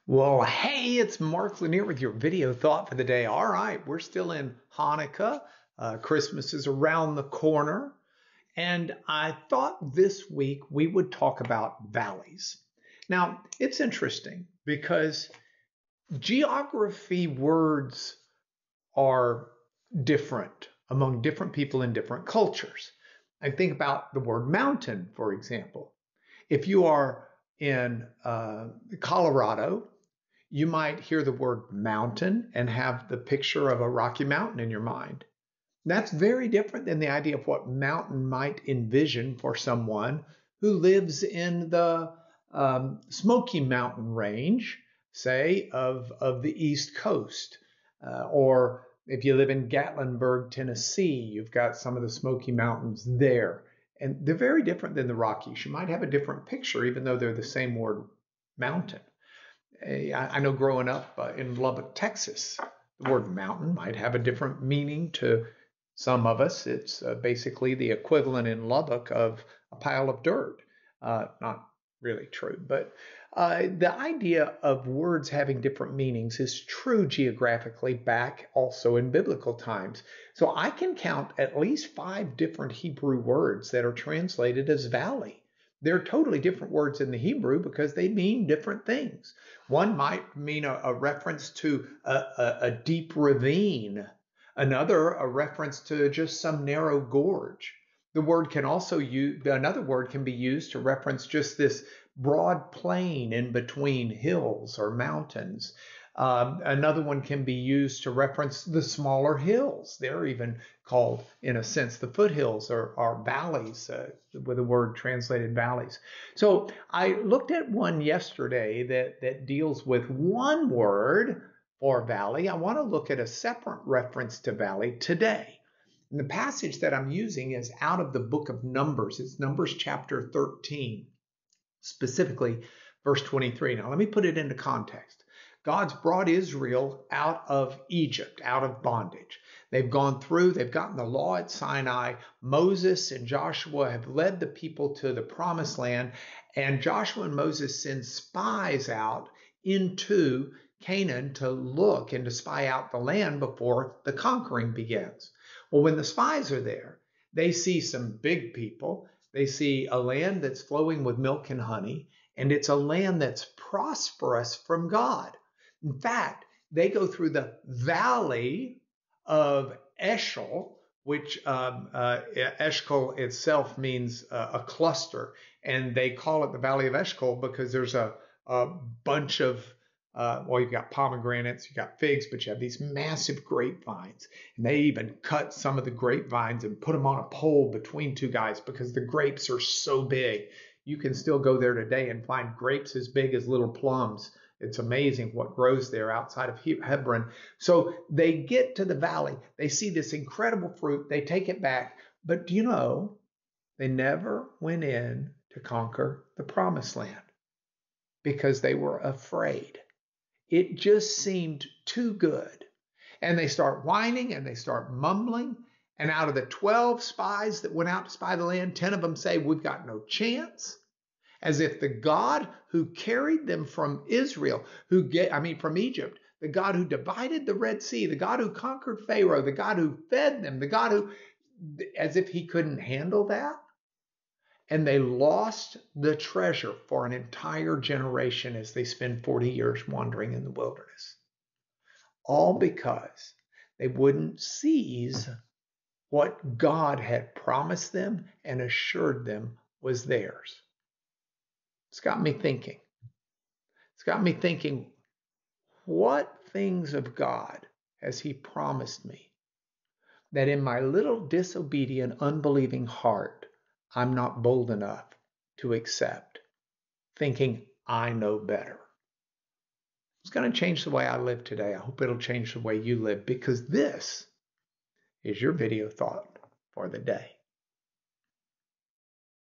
Well, hey, it's Mark Lanier with your video thought for the day. All right, we're still in Hanukkah. Christmas is around the corner. And I thought this week we would talk about valleys. Now, it's interesting because geography words are different among different people in different cultures. I think about the word mountain, for example. If you are in Colorado, you might hear the word mountain and have the picture of a Rocky Mountain in your mind. That's very different than the idea of what mountain might envision for someone who lives in the Smoky Mountain range, say, of the East Coast. Or if you live in Gatlinburg, Tennessee, you've got some of the Smoky Mountains there. And they're very different than the Rockies. You might have a different picture, even though they're the same word mountain. I know growing up in Lubbock, Texas, the word mountain might have a different meaning to some of us. It's basically the equivalent in Lubbock of a pile of dirt. Not really true, but the idea of words having different meanings is true geographically back also in biblical times. So I can count at least 5 different Hebrew words that are translated as valley. They're totally different words in the Hebrew because they mean different things. One might mean a reference to a deep ravine, another a reference to just some narrow gorge. The word can also use, another word can be used to reference just this broad plain in between hills or mountains. Another one can be used to reference the smaller hills. They're even called, in a sense, the foothills or valleys, with the word translated valleys. So I looked at one yesterday that deals with one word for valley. I want to look at a separate reference to valley today. And the passage that I'm using is out of the book of Numbers. It's Numbers chapter 13, specifically verse 23. Now, let me put it into context. God's brought Israel out of Egypt, out of bondage. They've gone through, they've gotten the law at Sinai. Moses and Joshua have led the people to the promised land, and Joshua and Moses send spies out into Canaan to look and to spy out the land before the conquering begins. Well, when the spies are there, they see some big people. They see a land that's flowing with milk and honey, and it's a land that's prosperous from God. In fact, they go through the valley of Eschol, which Eschol itself means a cluster. And they call it the Valley of Eschol because there's a bunch of, well, you've got pomegranates, you've got figs, but you have these massive grapevines. And they even cut some of the grapevines and put them on a pole between two guys because the grapes are so big. You can still go there today and find grapes as big as little plums. It's amazing what grows there outside of Hebron. So they get to the valley. They see this incredible fruit. They take it back. But do you know, they never went in to conquer the promised land because they were afraid. It just seemed too good. And they start whining and they start mumbling. And out of the 12 spies that went out to spy the land, 10 of them say, we've got no chance. As if the God who carried them from Israel, from Egypt, the God who divided the Red Sea, the God who conquered Pharaoh, the God who fed them, the God who, as if he couldn't handle that. And they lost the treasure for an entire generation as they spend 40 years wandering in the wilderness. All because they wouldn't seize what God had promised them and assured them was theirs. It's got me thinking. It's got me thinking, what things of God has he promised me that in my little disobedient, unbelieving heart, I'm not bold enough to accept, thinking I know better? It's going to change the way I live today. I hope it'll change the way you live, because this is your video thought for the day.